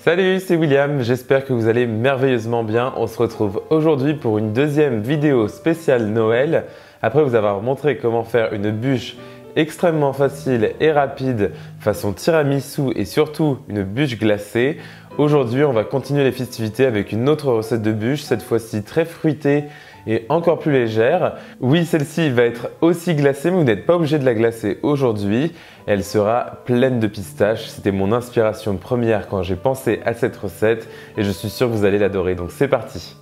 Salut, c'est William, j'espère que vous allez merveilleusement bien. On se retrouve aujourd'hui pour une deuxième vidéo spéciale Noël. Après vous avoir montré comment faire une bûche extrêmement facile et rapide façon tiramisu et surtout une bûche glacée. Aujourd'hui, on va continuer les festivités avec une autre recette de bûche, cette fois-ci très fruitée et encore plus légère. Oui, celle-ci va être aussi glacée, mais vous n'êtes pas obligé de la glacer aujourd'hui. Elle sera pleine de pistaches. C'était mon inspiration première quand j'ai pensé à cette recette et je suis sûr que vous allez l'adorer. Donc c'est parti!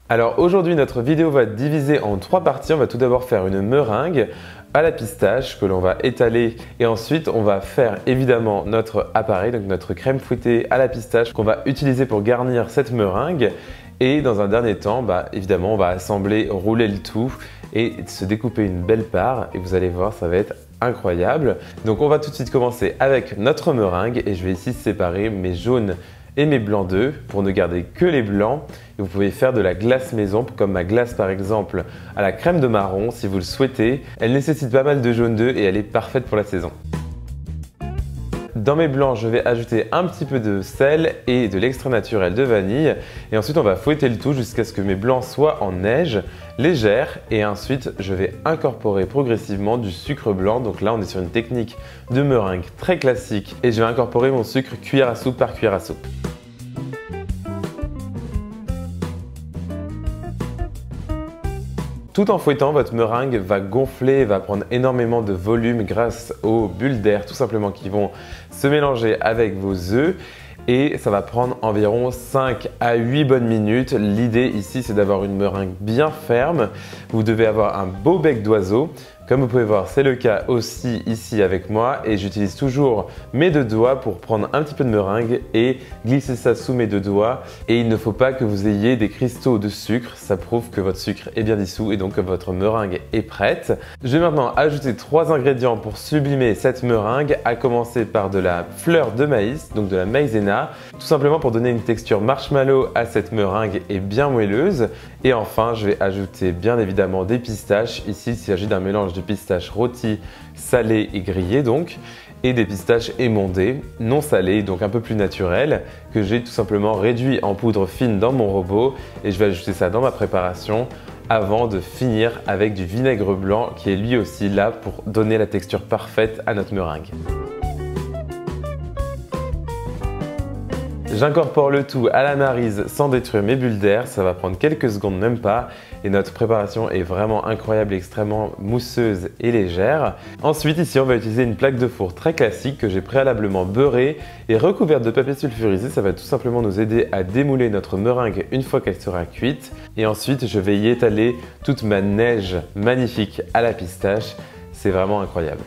Alors aujourd'hui, notre vidéo va être divisée en 3 parties. On va tout d'abord faire une meringue à la pistache que l'on va étaler et ensuite on va faire évidemment notre appareil, donc notre crème fouettée à la pistache qu'on va utiliser pour garnir cette meringue. Et dans un dernier temps, évidemment, on va assembler, rouler le tout et se découper une belle part et vous allez voir, ça va être incroyable. Donc on va tout de suite commencer avec notre meringue et je vais ici séparer mes jaunes et mes blancs d'œufs pour ne garder que les blancs. Et vous pouvez faire de la glace maison, comme ma glace par exemple à la crème de marron si vous le souhaitez. Elle nécessite pas mal de jaune d'œuf et elle est parfaite pour la saison. Dans mes blancs, je vais ajouter un petit peu de sel et de l'extrait naturel de vanille. Et ensuite, on va fouetter le tout jusqu'à ce que mes blancs soient en neige légère. Et ensuite, je vais incorporer progressivement du sucre blanc. Donc là, on est sur une technique de meringue très classique. Et je vais incorporer mon sucre cuillère à soupe par cuillère à soupe. Tout en fouettant, votre meringue va gonfler, va prendre énormément de volume grâce aux bulles d'air tout simplement qui vont se mélanger avec vos œufs et ça va prendre environ 5 à 8 bonnes minutes. L'idée ici, c'est d'avoir une meringue bien ferme. Vous devez avoir un beau bec d'oiseau. Comme vous pouvez voir, c'est le cas aussi ici avec moi et j'utilise toujours mes 2 doigts pour prendre un petit peu de meringue et glisser ça sous mes 2 doigts. Et il ne faut pas que vous ayez des cristaux de sucre, ça prouve que votre sucre est bien dissous et donc que votre meringue est prête. Je vais maintenant ajouter 3 ingrédients pour sublimer cette meringue, à commencer par de la fleur de maïs, donc de la maïzena, tout simplement pour donner une texture marshmallow à cette meringue et bien moelleuse. Et enfin, je vais ajouter bien évidemment des pistaches. Ici, il s'agit d'un mélange de pistaches rôties, salées et grillées donc, et des pistaches émondées, non salées, donc un peu plus naturelles, que j'ai tout simplement réduit en poudre fine dans mon robot. Et je vais ajouter ça dans ma préparation avant de finir avec du vinaigre blanc qui est lui aussi là pour donner la texture parfaite à notre meringue. J'incorpore le tout à la maryse sans détruire mes bulles d'air, ça va prendre quelques secondes, même pas, et notre préparation est vraiment incroyable, extrêmement mousseuse et légère. Ensuite, ici, on va utiliser une plaque de four très classique que j'ai préalablement beurrée et recouverte de papier sulfurisé. Ça va tout simplement nous aider à démouler notre meringue une fois qu'elle sera cuite. Et ensuite, je vais y étaler toute ma neige magnifique à la pistache. C'est vraiment incroyable.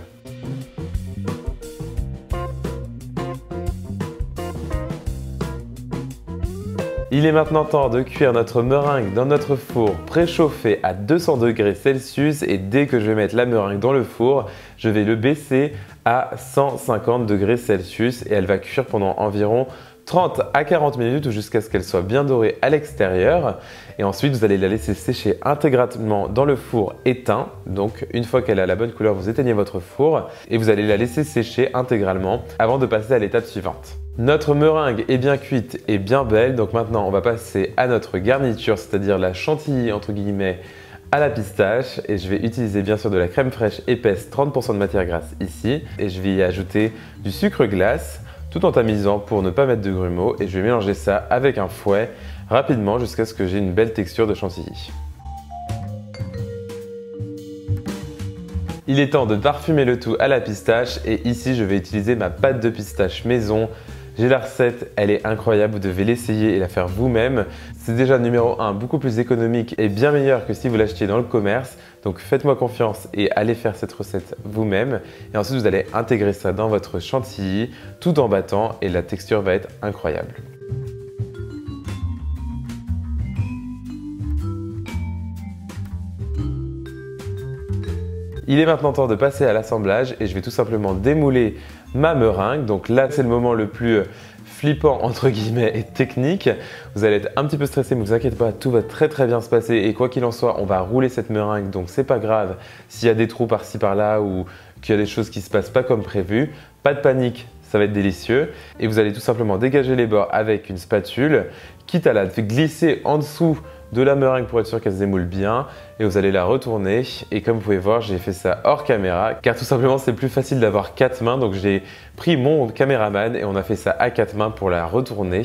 Il est maintenant temps de cuire notre meringue dans notre four préchauffé à 200 degrés Celsius et dès que je vais mettre la meringue dans le four, je vais le baisser à 150 degrés Celsius et elle va cuire pendant environ 30 à 40 minutes jusqu'à ce qu'elle soit bien dorée à l'extérieur. Et ensuite, vous allez la laisser sécher intégralement dans le four éteint. Donc, une fois qu'elle a la bonne couleur, vous éteignez votre four et vous allez la laisser sécher intégralement avant de passer à l'étape suivante. Notre meringue est bien cuite et bien belle. Donc maintenant, on va passer à notre garniture, c'est-à-dire la chantilly entre guillemets à la pistache. Et je vais utiliser bien sûr de la crème fraîche épaisse, 30% de matière grasse ici. Et je vais y ajouter du sucre glace, tout en tamisant pour ne pas mettre de grumeaux. Et je vais mélanger ça avec un fouet rapidement jusqu'à ce que j'ai une belle texture de chantilly. Il est temps de parfumer le tout à la pistache et ici je vais utiliser ma pâte de pistache maison. J'ai la recette, elle est incroyable, vous devez l'essayer et la faire vous-même. C'est déjà numéro 1, beaucoup plus économique et bien meilleur que si vous l'achetiez dans le commerce. Donc faites-moi confiance et allez faire cette recette vous-même. Et ensuite vous allez intégrer ça dans votre chantilly tout en battant et la texture va être incroyable. Il est maintenant temps de passer à l'assemblage et je vais tout simplement démouler ma meringue. Donc là, c'est le moment le plus flippant entre guillemets et technique. Vous allez être un petit peu stressé, mais ne vous inquiétez pas, tout va très bien se passer et quoi qu'il en soit, on va rouler cette meringue donc c'est pas grave s'il y a des trous par-ci par-là ou qu'il y a des choses qui se passent pas comme prévu. Pas de panique, ça va être délicieux. Et vous allez tout simplement dégager les bords avec une spatule, quitte à la glisser en dessous de la meringue pour être sûr qu'elle se démoule bien, et vous allez la retourner. Et comme vous pouvez voir, j'ai fait ça hors caméra car tout simplement c'est plus facile d'avoir 4 mains, donc j'ai pris mon caméraman et on a fait ça à 4 mains pour la retourner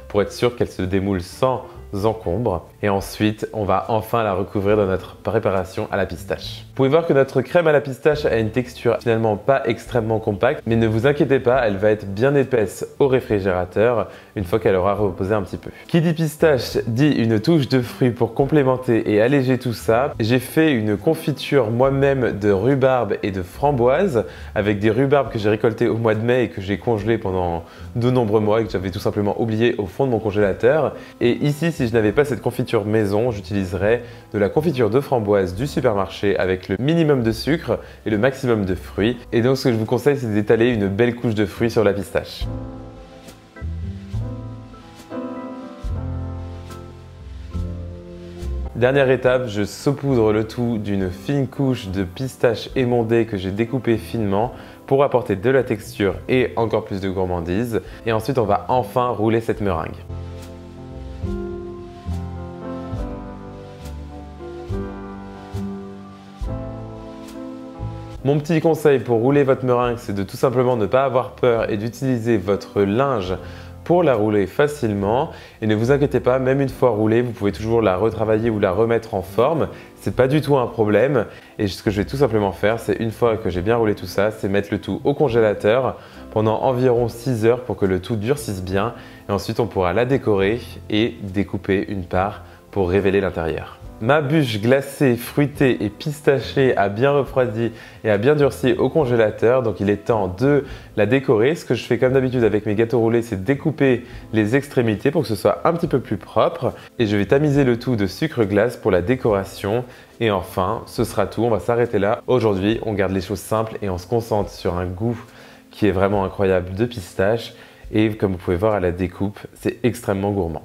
pour être sûr qu'elle se démoule sans encombre. Et ensuite, on va enfin la recouvrir dans notre préparation à la pistache. Vous pouvez voir que notre crème à la pistache a une texture finalement pas extrêmement compacte, mais ne vous inquiétez pas, elle va être bien épaisse au réfrigérateur une fois qu'elle aura reposé un petit peu. Qui dit pistache dit une touche de fruits pour complémenter et alléger tout ça. J'ai fait une confiture moi-même de rhubarbe et de framboise avec des rhubarbes que j'ai récoltées au mois de mai et que j'ai congelées pendant de nombreux mois et que j'avais tout simplement oublié au fond de mon congélateur. Et ici, si je n'avais pas cette confiture maison, j'utiliserais de la confiture de framboise du supermarché avec le minimum de sucre et le maximum de fruits. Et donc ce que je vous conseille, c'est d'étaler une belle couche de fruits sur la pistache. Dernière étape, je saupoudre le tout d'une fine couche de pistache émondée que j'ai découpée finement pour apporter de la texture et encore plus de gourmandise. Et ensuite, on va enfin rouler cette meringue. Mon petit conseil pour rouler votre meringue, c'est de tout simplement ne pas avoir peur et d'utiliser votre linge pour la rouler facilement. Et ne vous inquiétez pas, même une fois roulée, vous pouvez toujours la retravailler ou la remettre en forme. C'est pas du tout un problème. Et ce que je vais tout simplement faire, c'est une fois que j'ai bien roulé tout ça, c'est mettre le tout au congélateur pendant environ 6 heures pour que le tout durcisse bien. Et ensuite, on pourra la décorer et découper une part pour révéler l'intérieur. Ma bûche glacée, fruitée et pistachée a bien refroidi et a bien durci au congélateur, donc il est temps de la décorer. Ce que je fais comme d'habitude avec mes gâteaux roulés, c'est découper les extrémités pour que ce soit un petit peu plus propre. Et je vais tamiser le tout de sucre glace pour la décoration. Et enfin, ce sera tout, on va s'arrêter là. Aujourd'hui, on garde les choses simples et on se concentre sur un goût qui est vraiment incroyable de pistache. Et comme vous pouvez voir à la découpe, c'est extrêmement gourmand.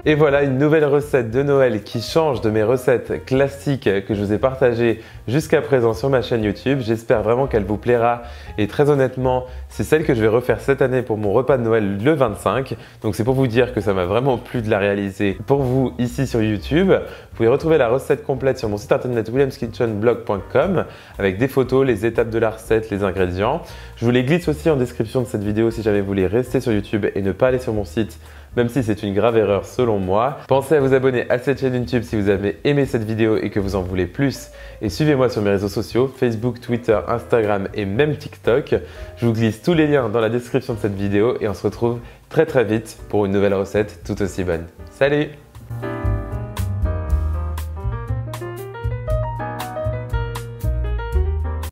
Et voilà une nouvelle recette de Noël qui change de mes recettes classiques que je vous ai partagées jusqu'à présent sur ma chaîne YouTube. J'espère vraiment qu'elle vous plaira et très honnêtement, c'est celle que je vais refaire cette année pour mon repas de Noël le 25. Donc c'est pour vous dire que ça m'a vraiment plu de la réaliser pour vous ici sur YouTube. Vous pouvez retrouver la recette complète sur mon site internet williamskitchenblog.com avec des photos, les étapes de la recette, les ingrédients. Je vous les glisse aussi en description de cette vidéo si jamais vous voulez rester sur YouTube et ne pas aller sur mon site, même si c'est une grave erreur selon moi. Pensez à vous abonner à cette chaîne YouTube si vous avez aimé cette vidéo et que vous en voulez plus. Et suivez-moi sur mes réseaux sociaux, Facebook, Twitter, Instagram et même TikTok. Je vous glisse tous les liens dans la description de cette vidéo et on se retrouve très vite pour une nouvelle recette tout aussi bonne. Salut!